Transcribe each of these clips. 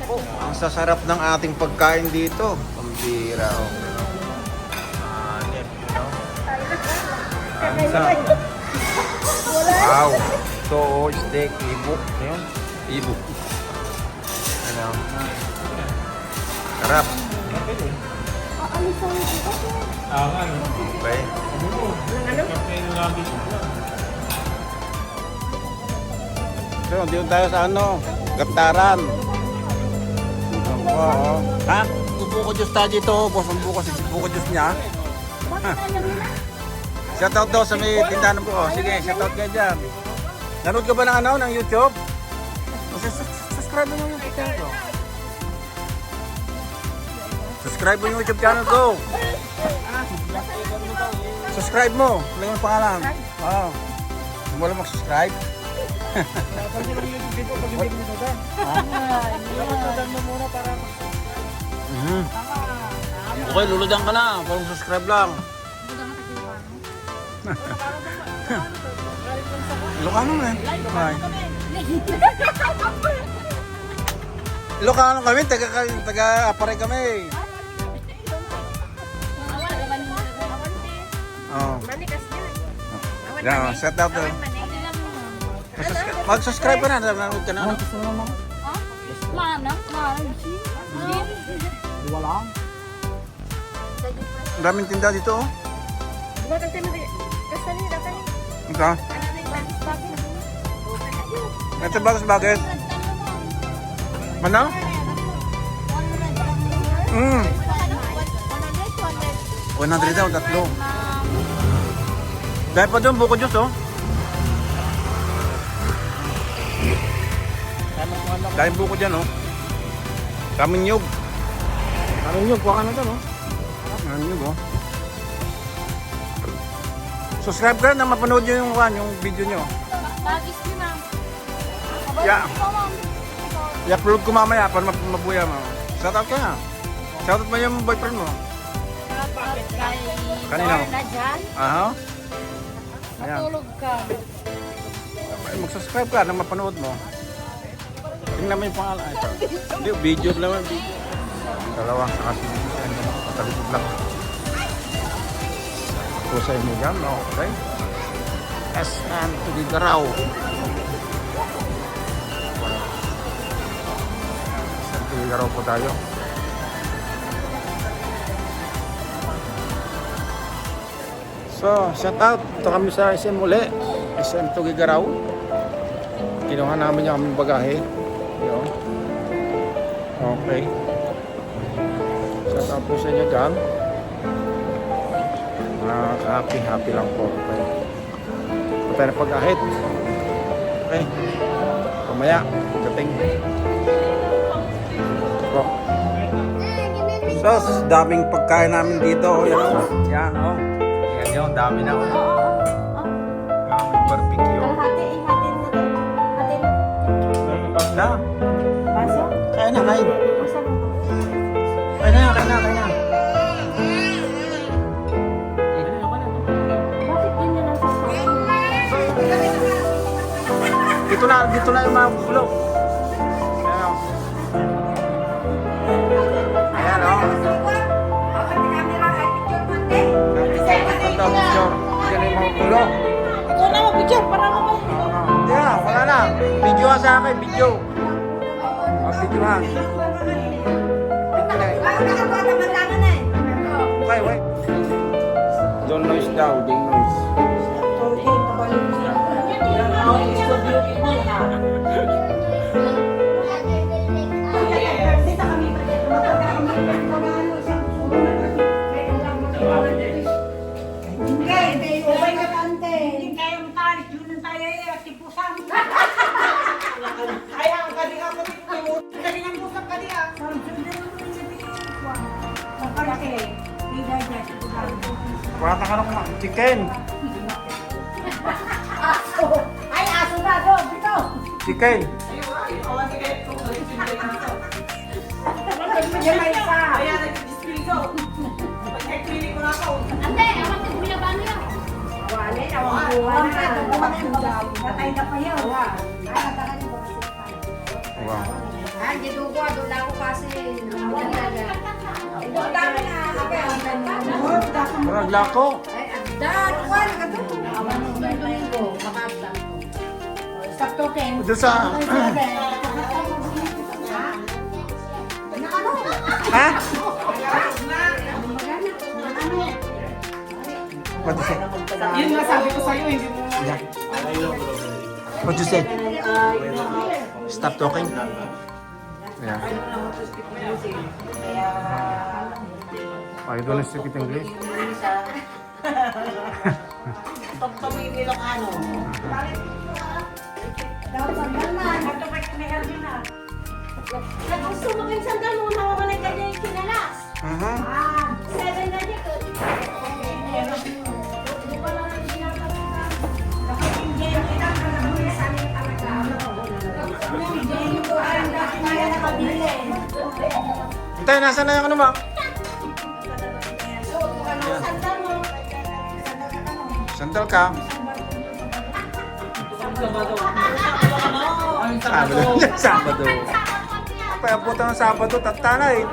Oh, ang sasarap ng ating pagkain dito. Pambira, oh. Anip, you know? Ansa. Wow. Ito, oh, steak, ibo. Ayun, ibo. Ano? Sarap. Okay. So, dito tayo sa ano? Gaptaran. Oo. Ha? Buko juice tayo dito. Boss, ang buko juice niya. Shoutout daw sa may tindahan ng buko. Sige, shoutout kayo dyan. Nanood ka ba ng ano? Ng YouTube? Subscribe mo yung YouTube channel ko. Subscribe mo yung YouTube channel ko. Subscribe mo. Ano yung pangalan? Oo. Wala mag-subscribe? Okay, luludan ka na. Parang subscribe lang. Ilocano na eh. Ilocano kami, taga-aparay kami. Oh. Yeah, set out there. Mag-subscribe ka na, nanonood ka na. Ang daming tinda dito, oh. Ito. Ito bagus bakit? Mana? 100 daw, tatlo. Dahil pa doon, buko juice, oh. Dahil buko dyan, oh. Kaminyog. Kaminyog, kuha ka na doon, oh. Kaminyog, oh. Subscribe ka na mapanood nyo yung video nyo. Bagis din, ma'am. Yeah. I-upload ko mamaya para mabuya mo. Shoutout ka na. Shoutout mo yung boyfriend mo. Kanina? Aha. Ayan. Matulog ka. Mag-subscribe ka na mapanood mo. Tingnan mo yung pangalan. Ito. Hindi, video lang. Video. Dalawa. Kasi matalikod lang. Ako sa inyo yan. Okay. SM Tugigaraw. SM Tugigaraw po tayo. So, shout out. Ito kami sa SM uli. SM Tugigaraw. Kinuha namin yung aming bagahe. Yun. Okay. Shout out po sa inyo dyan. Happy lang po. Okay. Ito tayo na pag-ahit. Okay. Pumaya. Dating. So, daming pagkain namin dito. Yan o. Yan o. Yan yun. Dami na o. Barbecue. Na. Kaya na, kain. Kaya na. Dito na yung mga bulok. Ayan o. Ito, picture. Diyan yung mga bulok. Ikaw na mag-picture para mo ba? Hindi na, wala na. Video ka sa akin, video. Video ha. Okay, wait. Don't noise daw, don't noise. Wala ka ng chicken. Ay, aso na doon, dito. Chicken. Yan may isa. Ante, awak ka bula ba niya? Wala, awak buwan na. Patay na pa yun. Wow. Ah, gidugo, doon ako kasi. Doon kami na, abe, Murag lako. ay, agdan, wala ka doon. Awan mo, may linggo, makasang. Sakto, Ken. Doon sa... Ha? What you say? Yun nga sabi ko sa'yo, hindi mo... Yeah. What you say? Stop talking. Yeah. Are you gonna speak it English? Pagpamili lang ano. Gusto mo kang sandal mo, nawawalan ka niya yung kinalas. Uh-huh. 7 na niya. Di ba lang ang ginagawa? Nakapinggan ilang ka na muna sa amin talaga. Hindi ko alam na kaya nakabili. Tay, nasaan na yung ano ba? So, kung ano ang sandal mo, Sandal ka. Sabado. Sabado. Kaya puta ng Sabado, tatana eh.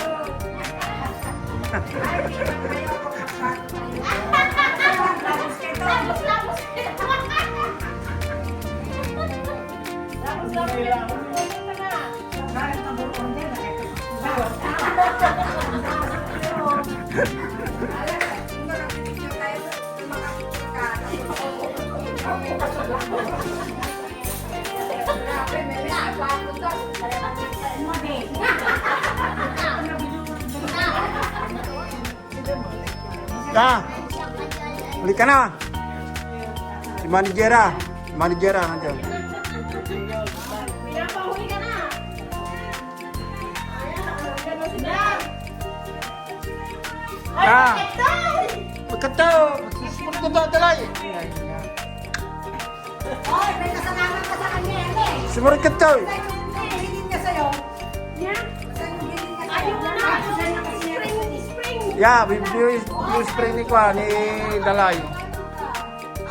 Ya, beli ka na. Si manijera. Manijera nandiyan. Pinapahuwi ka na. Ah, magkataw. Magkataw talay. Oy, may kasalanan ka sa kanya, eh. Sumurot kataw. Hingin niya sa'yo. Yeah? Ayaw na na. Spring. Ya, yung spring ni Kwa ni Dalay.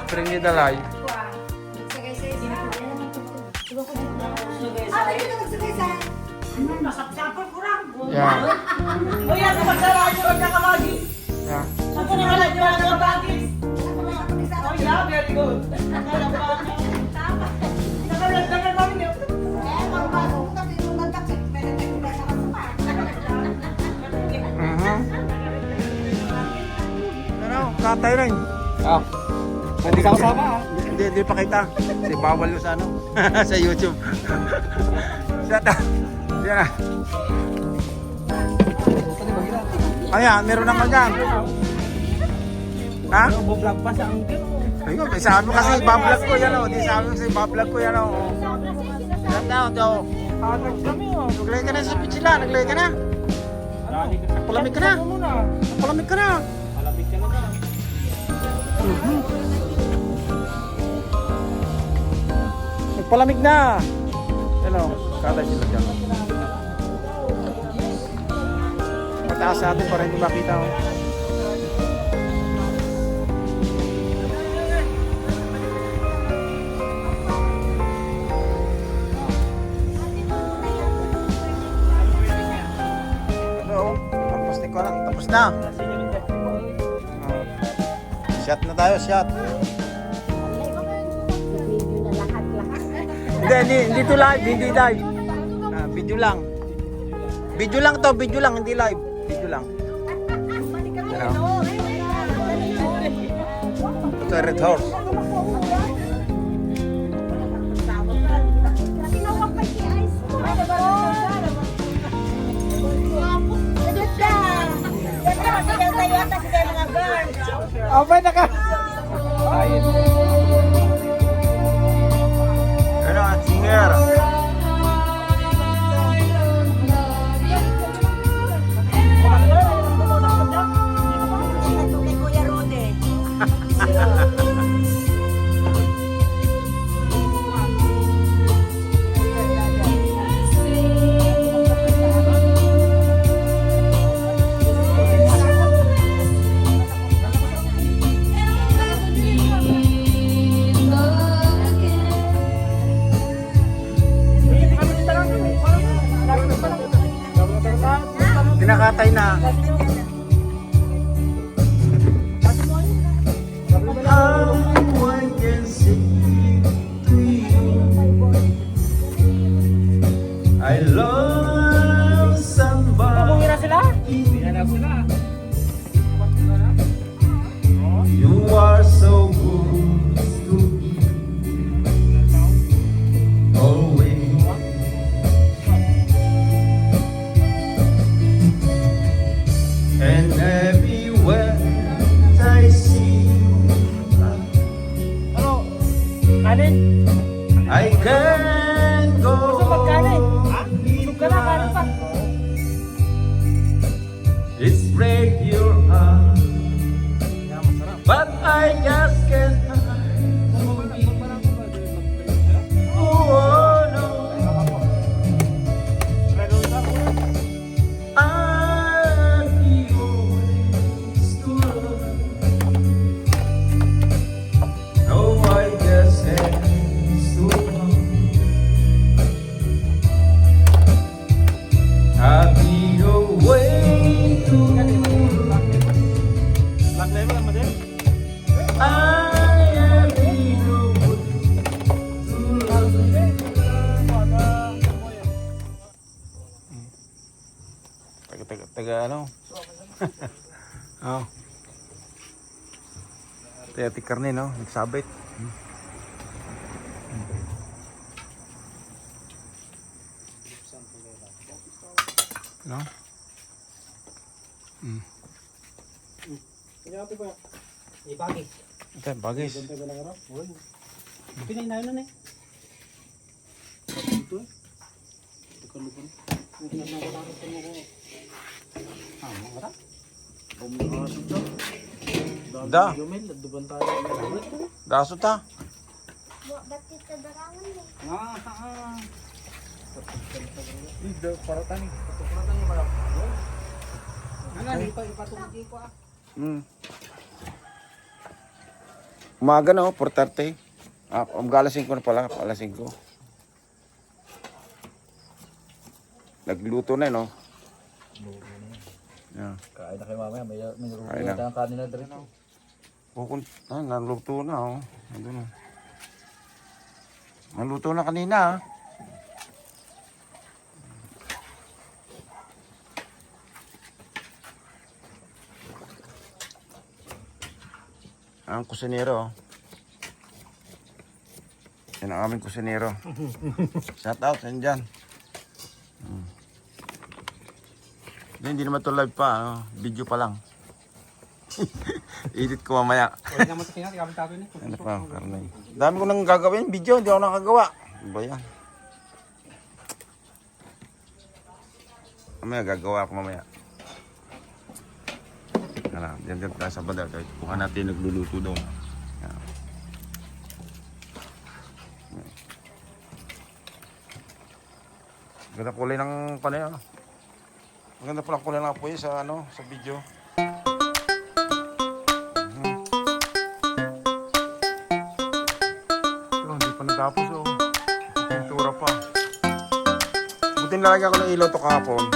Spring ni Dalay. Masapsapan ko lang. Ya. O yan, kapagdaraan nyo magkakamagi. Ya. Ako na kalat yung mga bagis. Oh yeah, very good. Nakalat ba niyo? Ano, katay rin. Ah. Hindi ka kasama ah. Hindi pa kita. Si bawal yung sa ano, sa YouTube. Yan na. Ayan, meron naman dyan. Ha? Vlog pa sa angkin. Ayun, sabi mo kasi bablog ko yan o. Di sabi mo kasi bablog ko yan o. Yan daw, daw. Agad kami oh. Naglagay ka na sa pitsila, naglagay ka na. Palamig ka na. Palamig ka na. Malamig ka na na. Nagpalamig na. Yan o, kada sila dyan. Mataas sa atin para hindi makita o. Tapos na. Shot na tayo, shot. Hindi to live, hindi live. Video lang. Video lang to, video lang, hindi live. Video lang. Ito ay Red Horse. Oh, pwede ka. Ano, singer. tatay na. How I can say to you, I love somebody. Umuwi na sila? Hindi na sila. You are so good to me, always. And everywhere I see you, Ano? Kanin? I can go. Gusto magkanin? Ha? Busog ka na, kanin pa. It's break your heart, but I just can't hide. Oh no, I'll be always to love. No, I just can't to love. I'll be away to Black level ang madel? I am the way to love. Taga ano? Oh. Tiyati karne no, nagsabit. No? Kanyati ko yan. Ibagis. Ito, bagis. Ganda lang araw. Uy. Pinay na yun eh. Ito eh. Lukan-lukan. Hindi na nakakarasan mo ko. Mga harap. Bumasok to. Da. Jumel, duban tayo. Daso ta. Bakit ka darangan mo? Hindi, paratan eh. Paratan yung marap. Ano, ipatungki ko ah. Umaga na 4:30. Galasing ko na pala, alasing ko. Nagluto na no. Yeah. Kain na kayo mamaya, may Kain na. tayong kanin na dito. Naluto na oh. Nandun na. Naluto na kanina ah. Ang kusinero. Yan ang aming kusinero. Shout out, yan dyan. Hindi naman to live pa, ano? Video pa lang. Edit ko mamaya. Wala naman sa kinati, kami tayo niya. Ano pa, karne. Dami ko nang gagawin video, hindi ako nakagawa. Ano ba yan? Mamaya gagawa ako mamaya. Ano, diyan tayo sa banda. Kuha natin nagluluto daw. Yan. Ganda kulay ng panay, ano? Maganda pala kulay ng apoy sa ano, sa video. Hindi pa natapos oh. Pintura pa. Buti nalagyan ko ng ilaw to kahapon.